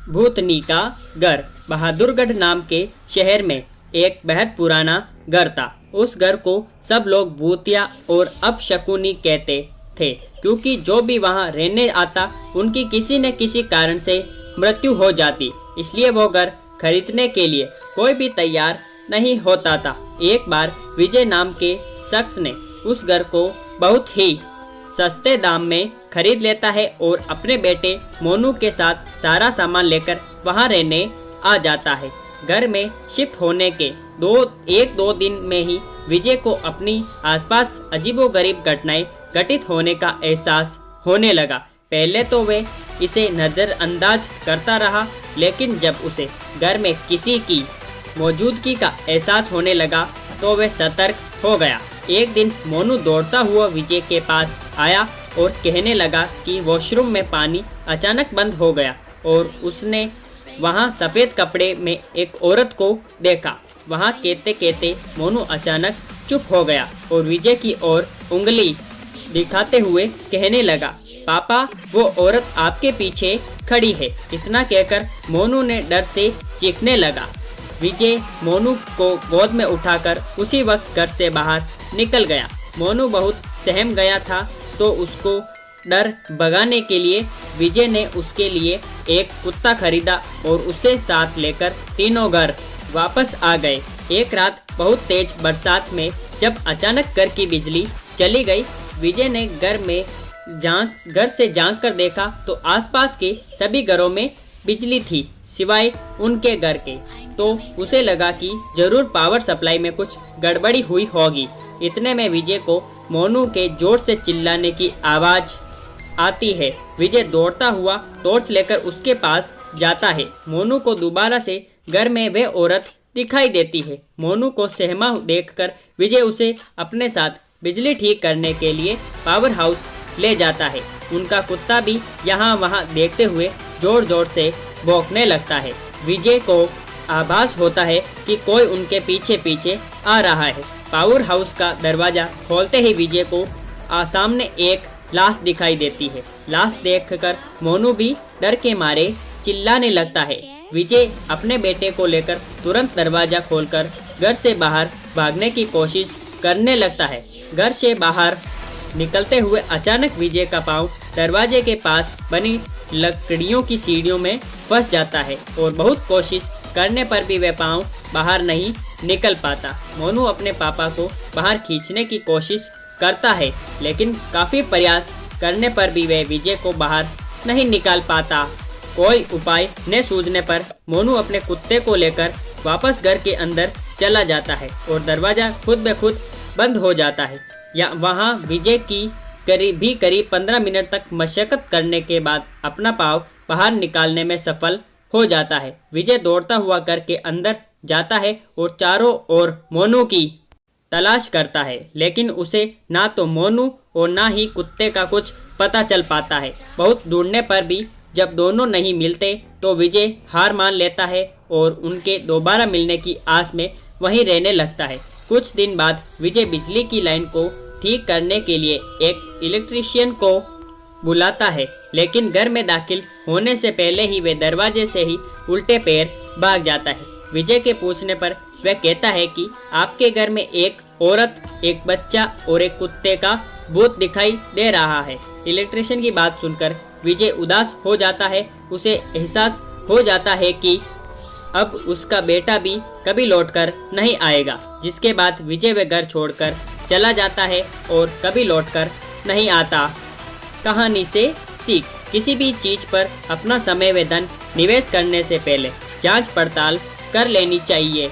भूतनी का घर। बहादुरगढ़ नाम के शहर में एक बेहद पुराना घर था। उस घर को सब लोग भूतिया और अपशकुनी कहते थे, क्योंकि जो भी वहां रहने आता उनकी किसी न किसी कारण से मृत्यु हो जाती। इसलिए वो घर खरीदने के लिए कोई भी तैयार नहीं होता था। एक बार विजय नाम के शख्स ने उस घर को बहुत ही सस्ते दाम में खरीद लेता है और अपने बेटे मोनू के साथ सारा सामान लेकर वहां रहने आ जाता है। घर में शिफ्ट होने के एक दो दिन में ही विजय को अपनी आसपास अजीबोगरीब घटनाएं घटित होने का एहसास होने लगा। पहले तो वे इसे नज़रअंदाज करता रहा, लेकिन जब उसे घर में किसी की मौजूदगी का एहसास होने लगा तो वह सतर्क हो गया। एक दिन मोनू दौड़ता हुआ विजय के पास आया और कहने लगा कि वॉशरूम में पानी अचानक बंद हो गया और उसने वहां सफ़ेद कपड़े में एक औरत को देखा। वहां कहते कहते मोनू अचानक चुप हो गया और विजय की ओर उंगली दिखाते हुए कहने लगा, पापा वो औरत आपके पीछे खड़ी है। इतना कहकर मोनू ने डर से चीखने लगा। विजय मोनू को गोद में उठाकर उसी वक्त घर से बाहर निकल गया। मोनू बहुत सहम गया था, तो उसको डर भगाने के लिए विजय ने उसके लिए एक कुत्ता खरीदा और उसे साथ लेकर तीनों घर वापस आ गए। एक रात बहुत तेज बरसात में जब अचानक घर की बिजली चली गई, विजय ने घर से झांक कर देखा तो आसपास के सभी घरों में बिजली थी सिवाय उनके घर के। तो उसे लगा कि जरूर पावर सप्लाई में कुछ गड़बड़ी हुई होगी। इतने में विजय को मोनू के जोर से चिल्लाने की आवाज़ आती है। विजय दौड़ता हुआ टॉर्च लेकर उसके पास जाता है। मोनू को दोबारा से घर में वह औरत दिखाई देती है। मोनू को सहमा देखकर विजय उसे अपने साथ बिजली ठीक करने के लिए पावर हाउस ले जाता है। उनका कुत्ता भी यहाँ वहाँ देखते हुए जोर जोर से भौंकने लगता है। विजय को आभास होता है कि कोई उनके पीछे पीछे आ रहा है। पावर हाउस का दरवाज़ा खोलते ही विजय को सामने एक लाश दिखाई देती है। लाश देखकर मोनू भी डर के मारे चिल्लाने लगता है। विजय अपने बेटे को लेकर तुरंत दरवाज़ा खोलकर घर से बाहर भागने की कोशिश करने लगता है। घर से बाहर निकलते हुए अचानक विजय का पाँव दरवाजे के पास बनी लकड़ियों की सीढ़ियों में फंस जाता है और बहुत कोशिश करने पर भी वह पाँव बाहर नहीं निकल पाता। मोनू अपने पापा को बाहर खींचने की कोशिश करता है, लेकिन काफ़ी प्रयास करने पर भी वह विजय को बाहर नहीं निकाल पाता। कोई उपाय न सूझने पर मोनू अपने कुत्ते को लेकर वापस घर के अंदर चला जाता है और दरवाज़ा खुद ब खुद बंद हो जाता है। वहाँ विजय की करीब 15 मिनट तक मशक्कत करने के बाद अपना पाँव बाहर निकालने में सफल हो जाता है। विजय दौड़ता हुआ घर के अंदर जाता है और चारों ओर मोनू की तलाश करता है, लेकिन उसे ना तो मोनू और ना ही कुत्ते का कुछ पता चल पाता है। बहुत ढूंढने पर भी जब दोनों नहीं मिलते तो विजय हार मान लेता है और उनके दोबारा मिलने की आस में वहीं रहने लगता है। कुछ दिन बाद विजय बिजली की लाइन को ठीक करने के लिए एक इलेक्ट्रीशियन को बुलाता है, लेकिन घर में दाखिल होने से पहले ही वे दरवाजे से ही उल्टे पैर भाग जाता है। विजय के पूछने पर वह कहता है कि आपके घर में एक औरत, एक बच्चा और एक कुत्ते का भूत दिखाई दे रहा है। इलेक्ट्रीशियन की बात सुनकर विजय उदास हो जाता है। उसे एहसास हो जाता है कि अब उसका बेटा भी कभी लौटकर नहीं आएगा, जिसके बाद विजय वह घर छोड़कर चला जाता है और कभी लौटकर नहीं आता। कहानी से सीख, किसी भी चीज़ पर अपना समय व धन निवेश करने से पहले जांच पड़ताल कर लेनी चाहिए।